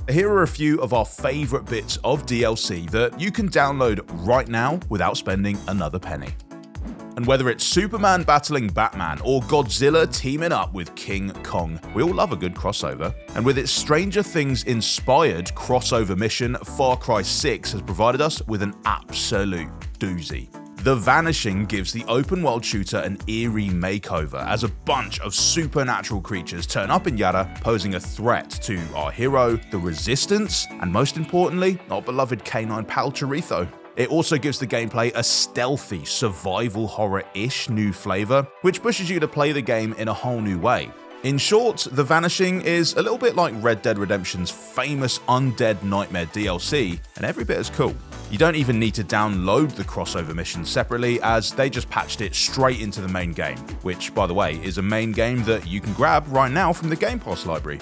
Here are a few of our favourite bits of DLC that you can download right now without spending another penny. And whether it's Superman battling Batman or Godzilla teaming up with King Kong, we all love a good crossover. And with its Stranger Things inspired crossover mission, Far Cry 6 has provided us with an absolute doozy. The Vanishing gives the open world shooter an eerie makeover as a bunch of supernatural creatures turn up in Yara, posing a threat to our hero, the Resistance, and most importantly, our beloved canine pal Chorizo. It also gives the gameplay a stealthy, survival horror-ish new flavor, which pushes you to play the game in a whole new way. In short, The Vanishing is a little bit like Red Dead Redemption's famous Undead Nightmare DLC, and every bit as cool. You don't even need to download the crossover missions separately, as they just patched it straight into the main game, which, by the way, is a main game that you can grab right now from the Game Pass library.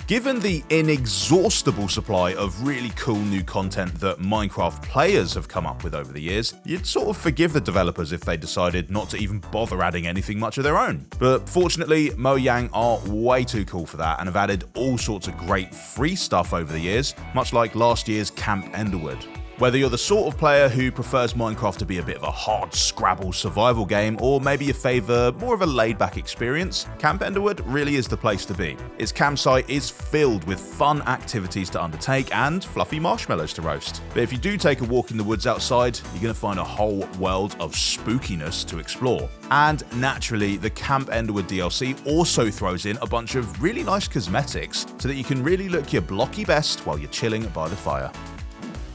Given the inexhaustible supply of really cool new content that Minecraft players have come up with over the years, you'd sort of forgive the developers if they decided not to even bother adding anything much of their own. But fortunately, Mojang are way too cool for that and have added all sorts of great free stuff over the years, much like last year's Camp Enderwood. Whether you're the sort of player who prefers Minecraft to be a bit of a hard scrabble survival game, or maybe you favour more of a laid-back experience, Camp Enderwood really is the place to be. Its campsite is filled with fun activities to undertake and fluffy marshmallows to roast. But if you do take a walk in the woods outside, you're going to find a whole world of spookiness to explore. And naturally, the Camp Enderwood DLC also throws in a bunch of really nice cosmetics so that you can really look your blocky best while you're chilling by the fire.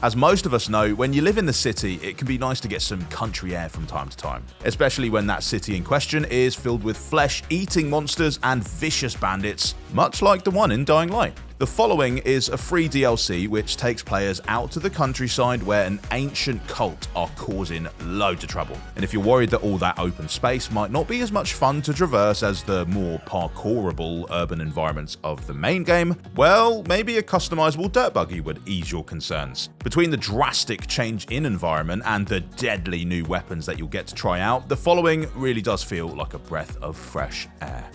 As most of us know, when you live in the city, it can be nice to get some country air from time to time, especially when that city in question is filled with flesh-eating monsters and vicious bandits, much like the one in Dying Light. The following is a free DLC which takes players out to the countryside where an ancient cult are causing loads of trouble. And if you're worried that all that open space might not be as much fun to traverse as the more parkourable urban environments of the main game, well, maybe a customizable dirt buggy would ease your concerns. Between the drastic change in environment and the deadly new weapons that you'll get to try out, the following really does feel like a breath of fresh air.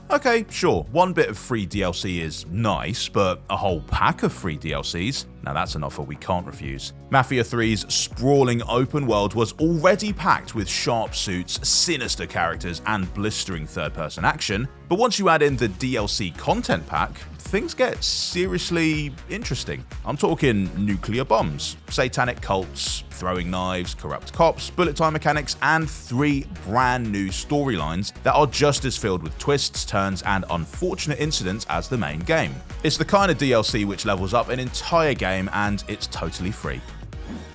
Okay, sure, one bit of free DLC is nice, but a whole pack of free DLCs? Now that's an offer we can't refuse. Mafia 3's sprawling open world was already packed with sharp suits, sinister characters, and blistering third-person action, but once you add in the DLC content pack, things get seriously interesting. I'm talking nuclear bombs, satanic cults, throwing knives, corrupt cops, bullet time mechanics, and 3 brand new storylines that are just as filled with twists, turns, and unfortunate incidents as the main game. It's the kind of DLC which levels up an entire game, and it's totally free.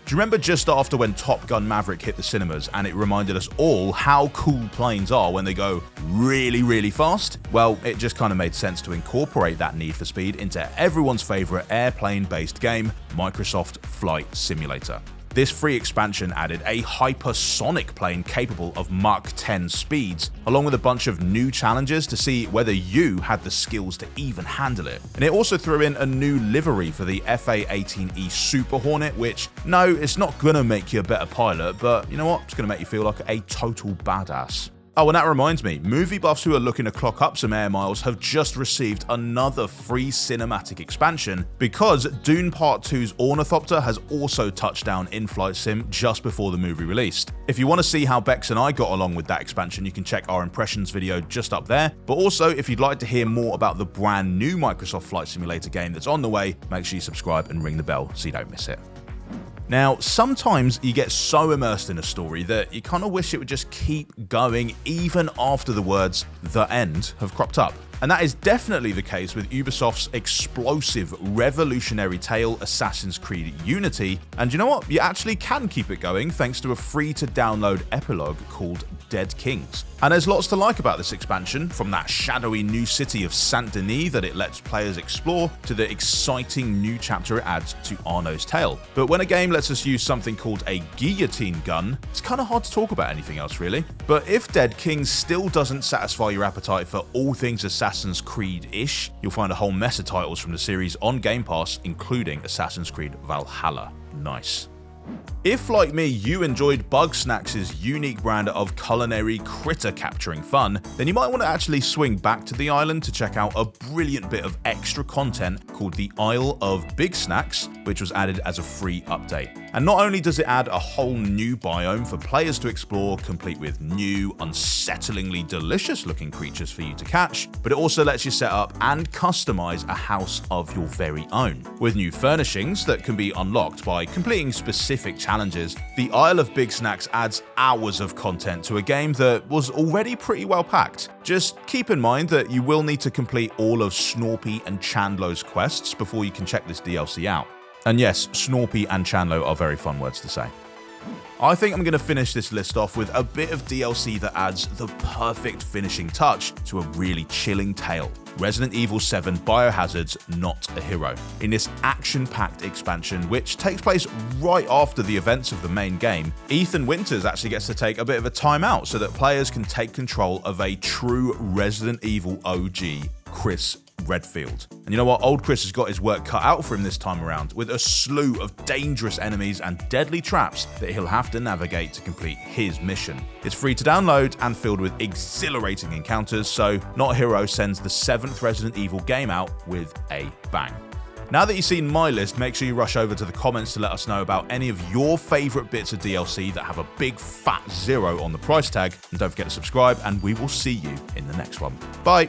Do you remember just after when Top Gun Maverick hit the cinemas and it reminded us all how cool planes are when they go really, really fast? Well, it just kind of made sense to incorporate that need for speed into everyone's favourite airplane-based game, Microsoft Flight Simulator. This free expansion added a hypersonic plane capable of Mach 10 speeds, along with a bunch of new challenges to see whether you had the skills to even handle it. And it also threw in a new livery for the FA-18E Super Hornet, which, no, it's not gonna make you a better pilot, but you know what? It's gonna make you feel like a total badass. Oh, and that reminds me, movie buffs who are looking to clock up some air miles have just received another free cinematic expansion because Dune Part 2's Ornithopter has also touched down in Flight Sim just before the movie released. If you want to see how Bex and I got along with that expansion, you can check our impressions video just up there. But also, if you'd like to hear more about the brand new Microsoft Flight Simulator game that's on the way, make sure you subscribe and ring the bell so you don't miss it. Now, sometimes you get so immersed in a story that you kind of wish it would just keep going even after the words "the end" have cropped up. And that is definitely the case with Ubisoft's explosive, revolutionary tale Assassin's Creed Unity, and you know what? You actually can keep it going thanks to a free-to-download epilogue called Dead Kings. And there's lots to like about this expansion, from that shadowy new city of Saint Denis that it lets players explore, to the exciting new chapter it adds to Arno's tale. But when a game lets us use something called a guillotine gun, it's kind of hard to talk about anything else really. But if Dead Kings still doesn't satisfy your appetite for all things Assassin's Creed-ish, you'll find a whole mess of titles from the series on Game Pass, including Assassin's Creed Valhalla. Nice. If, like me, you enjoyed Bugsnax's unique brand of culinary critter capturing fun, then you might want to actually swing back to the island to check out a brilliant bit of extra content called the Isle of Bigsnax, which was added as a free update. And not only does it add a whole new biome for players to explore, complete with new, unsettlingly delicious looking creatures for you to catch, but it also lets you set up and customize a house of your very own. With new furnishings that can be unlocked by completing specific challenges, the Isle of Bigsnax adds hours of content to a game that was already pretty well packed. Just keep in mind that you will need to complete all of Snorpy and Chandlo's quests before you can check this DLC out. And yes, Snorpy and Chandlo are very fun words to say. I think I'm going to finish this list off with a bit of DLC that adds the perfect finishing touch to a really chilling tale. Resident Evil 7 Biohazard's Not a Hero. In this action-packed expansion, which takes place right after the events of the main game, Ethan Winters actually gets to take a bit of a time out so that players can take control of a true Resident Evil OG, Chris Redfield. And you know what? Old Chris has got his work cut out for him this time around, with a slew of dangerous enemies and deadly traps that he'll have to navigate to complete his mission. It's free to download and filled with exhilarating encounters, so Not a Hero sends the 7th Resident Evil game out with a bang. Now that you've seen my list, make sure you rush over to the comments to let us know about any of your favourite bits of DLC that have a big fat 0 on the price tag, and don't forget to subscribe, and we will see you in the next one. Bye!